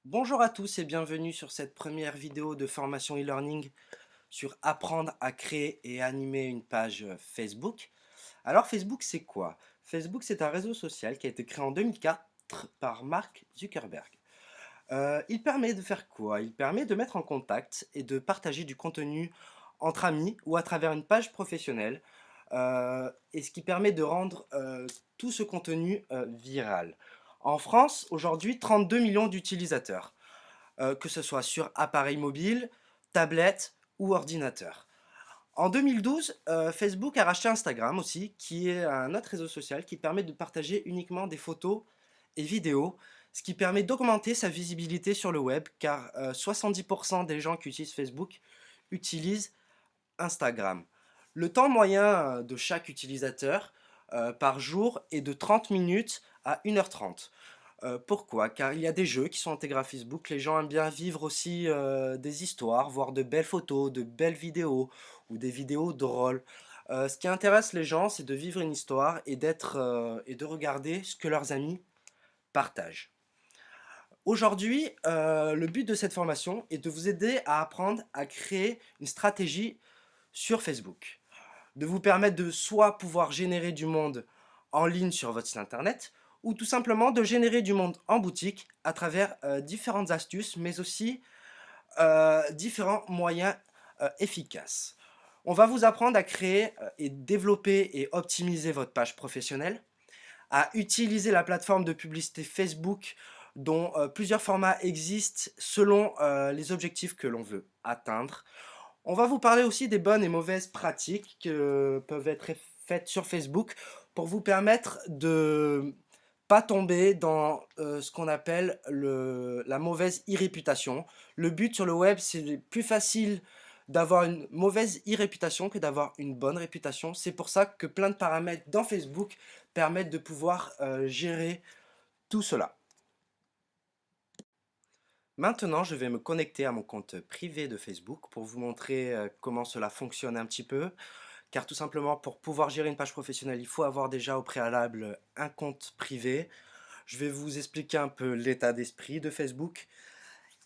Bonjour à tous et bienvenue sur cette première vidéo de formation e-learning sur apprendre à créer et animer une page Facebook. Alors Facebook c'est quoi? Facebook c'est un réseau social qui a été créé en 2004 par Mark Zuckerberg. Il permet de faire quoi? Il permet de mettre en contact et de partager du contenu entre amis ou à travers une page professionnelle, et ce qui permet de rendre tout ce contenu viral. En France, aujourd'hui, 32 millions d'utilisateurs, que ce soit sur appareil mobile, tablette ou ordinateur. En 2012, Facebook a racheté Instagram aussi, qui est un autre réseau social qui permet de partager uniquement des photos et vidéos, ce qui permet d'augmenter sa visibilité sur le web, car 70% des gens qui utilisent Facebook utilisent Instagram. Le temps moyen de chaque utilisateur par jour est de 30 minutes à 1h30. Pourquoi? Car il y a des jeux qui sont intégrés à Facebook. Les gens aiment bien vivre aussi des histoires, voir de belles photos, de belles vidéos ou des vidéos drôles. Ce qui intéresse les gens, c'est de vivre une histoire et et de regarder ce que leurs amis partagent. Aujourd'hui, le but de cette formation est de vous aider à apprendre à créer une stratégie sur Facebook, de vous permettre de soit pouvoir générer du monde en ligne sur votre site internet, ou tout simplement de générer du monde en boutique à travers différentes astuces, mais aussi différents moyens efficaces. On va vous apprendre à créer et développer et optimiser votre page professionnelle, à utiliser la plateforme de publicité Facebook dont plusieurs formats existent selon les objectifs que l'on veut atteindre. On va vous parler aussi des bonnes et mauvaises pratiques qui peuvent être faites sur Facebook pour vous permettre de pas tomber dans ce qu'on appelle la mauvaise e-réputation. Le but sur le web, c'est plus facile d'avoir une mauvaise e-réputation que d'avoir une bonne réputation. C'est pour ça que plein de paramètres dans Facebook permettent de pouvoir gérer tout cela. Maintenant, je vais me connecter à mon compte privé de Facebook pour vous montrer comment cela fonctionne un petit peu. Car tout simplement, pour pouvoir gérer une page professionnelle, il faut avoir déjà au préalable un compte privé. Je vais vous expliquer un peu l'état d'esprit de Facebook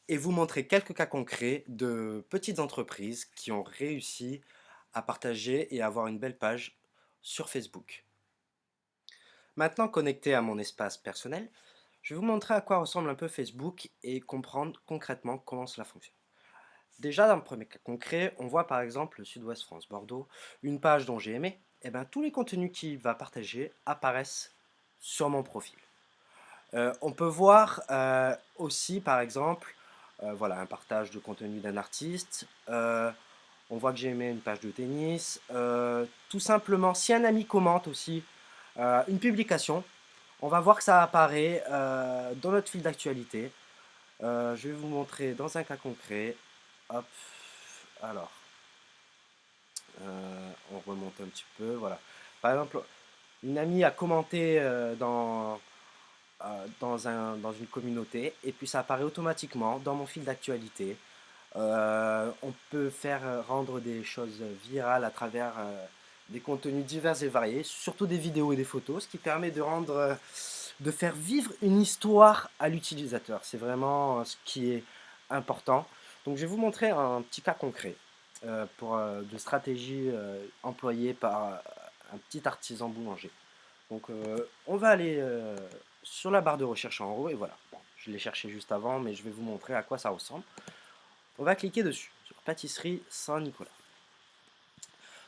et vous montrer quelques cas concrets de petites entreprises qui ont réussi à partager et avoir une belle page sur Facebook. Maintenant connecté à mon espace personnel, je vais vous montrer à quoi ressemble un peu Facebook et comprendre concrètement comment cela fonctionne. Déjà, dans le premier cas concret, on voit par exemple le Sud-Ouest France Bordeaux, une page dont j'ai aimé, et bien tous les contenus qu'il va partager apparaissent sur mon profil. On peut voir aussi par exemple, voilà, un partage de contenu d'un artiste, on voit que j'ai aimé une page de tennis, tout simplement si un ami commente aussi une publication, on va voir que ça apparaît dans notre fil d'actualité. Je vais vous montrer dans un cas concret. Hop, alors, on remonte un petit peu, voilà. Par exemple, une amie a commenté dans une communauté et puis ça apparaît automatiquement dans mon fil d'actualité. On peut faire rendre des choses virales à travers des contenus divers et variés, surtout des vidéos et des photos, ce qui permet de rendre, de faire vivre une histoire à l'utilisateur. C'est vraiment ce qui est important. Donc je vais vous montrer un petit cas concret de stratégie employée par un petit artisan boulanger. Donc on va aller sur la barre de recherche en haut et voilà. Bon, je l'ai cherché juste avant, mais je vais vous montrer à quoi ça ressemble. On va cliquer dessus, sur Pâtisserie Saint-Nicolas.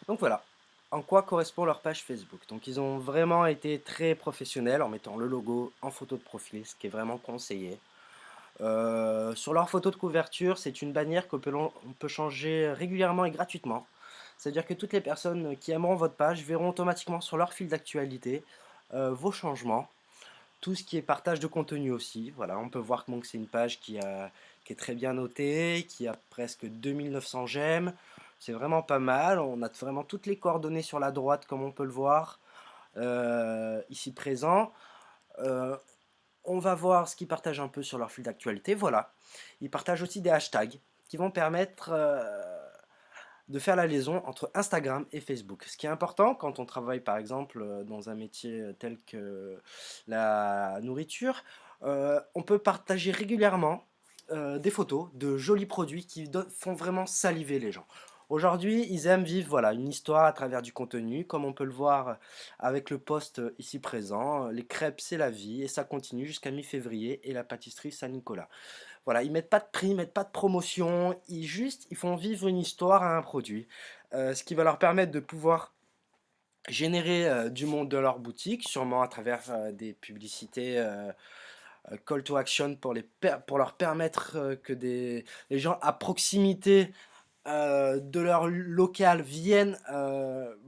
Donc voilà, en quoi correspond leur page Facebook. Donc ils ont vraiment été très professionnels en mettant le logo en photo de profil, ce qui est vraiment conseillé. Sur leur photo de couverture, c'est une bannière on peut changer régulièrement et gratuitement. C'est-à-dire que toutes les personnes qui aimeront votre page verront automatiquement sur leur fil d'actualité vos changements. Tout ce qui est partage de contenu aussi. Voilà, on peut voir que c'est une page qui est très bien notée, qui a presque 2900 j'aime. C'est vraiment pas mal. On a vraiment toutes les coordonnées sur la droite, comme on peut le voir ici présent. Euh, on va voir ce qu'ils partagent un peu sur leur fil d'actualité. Voilà. Ils partagent aussi des hashtags qui vont permettre de faire la liaison entre Instagram et Facebook. Ce qui est important quand on travaille par exemple dans un métier tel que la nourriture, on peut partager régulièrement des photos de jolis produits qui font vraiment saliver les gens. Aujourd'hui, ils aiment vivre voilà, une histoire à travers du contenu, comme on peut le voir avec le post ici présent. Les crêpes, c'est la vie, et ça continue jusqu'à mi-février, et la pâtisserie Saint-Nicolas. Voilà, ils mettent pas de prix, ils mettent pas de promotion, ils font vivre une histoire à un produit, ce qui va leur permettre de pouvoir générer du monde de leur boutique, sûrement à travers des publicités call to action pour leur permettre que les gens à proximité de leur local viennent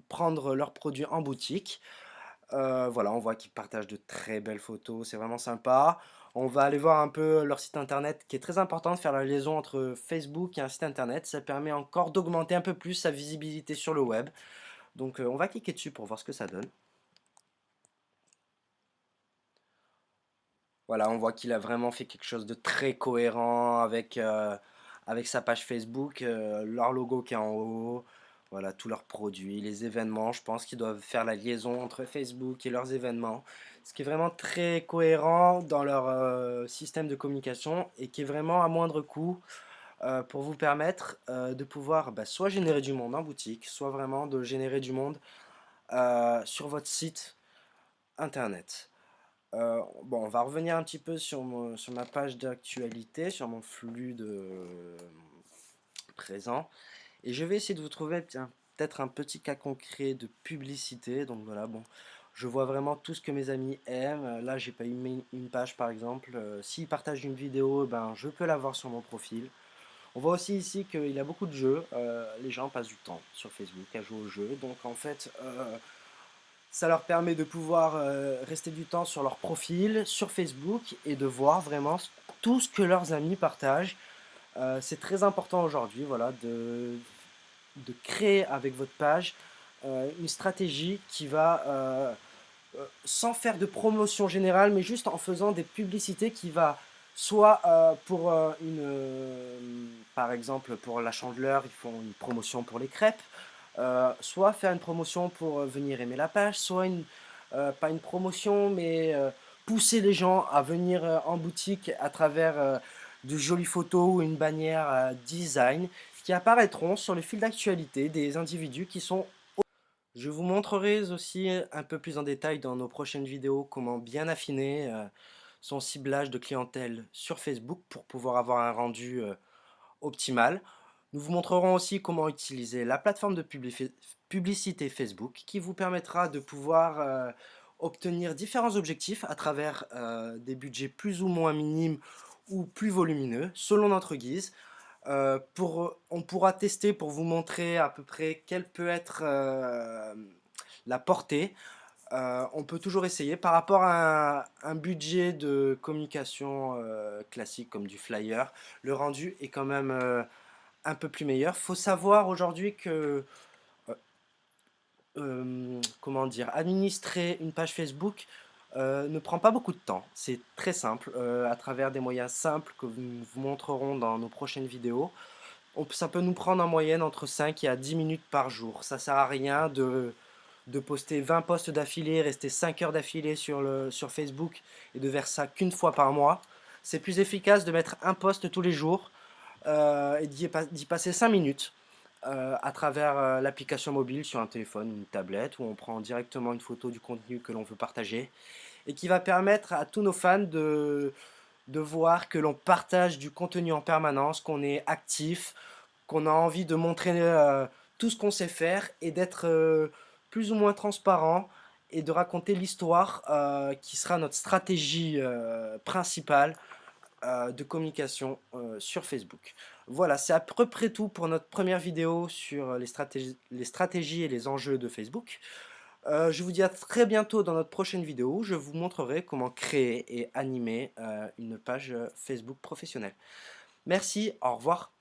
prendre leurs produits en boutique. Voilà, on voit qu'ils partagent de très belles photos, c'est vraiment sympa. On va aller voir un peu leur site internet qui est très important de faire la liaison entre Facebook et un site internet. Ça permet encore d'augmenter un peu plus sa visibilité sur le web. Donc on va cliquer dessus pour voir ce que ça donne. Voilà, on voit qu'il a vraiment fait quelque chose de très cohérent avec sa page Facebook, leur logo qui est en haut, voilà, tous leurs produits, les événements. Je pense qu'ils doivent faire la liaison entre Facebook et leurs événements, ce qui est vraiment très cohérent dans leur système de communication et qui est vraiment à moindre coût pour vous permettre de pouvoir soit générer du monde en boutique, soit vraiment de générer du monde sur votre site internet. Bon, on va revenir un petit peu sur ma page d'actualité, sur mon flux de présent. Et je vais essayer de vous trouver peut-être un petit cas concret de publicité. Donc voilà, bon, je vois vraiment tout ce que mes amis aiment. Là, j'ai pas eu une page par exemple. S'ils partagent une vidéo, ben, je peux la voir sur mon profil. On voit aussi ici qu'il y a beaucoup de jeux. Les gens passent du temps sur Facebook à jouer aux jeux. Donc en fait, ça leur permet de pouvoir rester du temps sur leur profil, sur Facebook, et de voir vraiment tout ce que leurs amis partagent. C'est très important aujourd'hui, voilà, de créer avec votre page une stratégie qui va, sans faire de promotion générale, mais juste en faisant des publicités qui va soit pour par exemple pour la Chandeleur, ils font une promotion pour les crêpes, soit faire une promotion pour venir aimer la page, soit pas une promotion, mais pousser les gens à venir en boutique à travers de jolies photos ou une bannière design qui apparaîtront sur le fil d'actualité des individus qui sont. Je vous montrerai aussi un peu plus en détail dans nos prochaines vidéos comment bien affiner son ciblage de clientèle sur Facebook pour pouvoir avoir un rendu optimal. Nous vous montrerons aussi comment utiliser la plateforme de publicité Facebook qui vous permettra de pouvoir obtenir différents objectifs à travers des budgets plus ou moins minimes ou plus volumineux selon notre guise. On pourra tester pour vous montrer à peu près quelle peut être la portée. On peut toujours essayer par rapport à un budget de communication classique comme du flyer. Le rendu est quand même un peu plus meilleur. Faut savoir aujourd'hui que comment dire, administrer une page Facebook ne prend pas beaucoup de temps. C'est très simple, à travers des moyens simples que nous vous montrerons dans nos prochaines vidéos. Ça peut nous prendre en moyenne entre 5 et à 10 minutes par jour. Ça sert à rien de poster 20 posts d'affilée, rester 5 heures d'affilée sur Facebook et de faire ça qu'une fois par mois. C'est plus efficace de mettre un post tous les jours et d'y passer 5 minutes à travers l'application mobile sur un téléphone, une tablette, où on prend directement une photo du contenu que l'on veut partager et qui va permettre à tous nos fans de voir que l'on partage du contenu en permanence, qu'on est actif, qu'on a envie de montrer tout ce qu'on sait faire et d'être plus ou moins transparent et de raconter l'histoire qui sera notre stratégie principale de communication sur Facebook. Voilà, c'est à peu près tout pour notre première vidéo sur les stratégies et les enjeux de Facebook. Je vous dis à très bientôt dans notre prochaine vidéo où je vous montrerai comment créer et animer une page Facebook professionnelle. Merci, au revoir.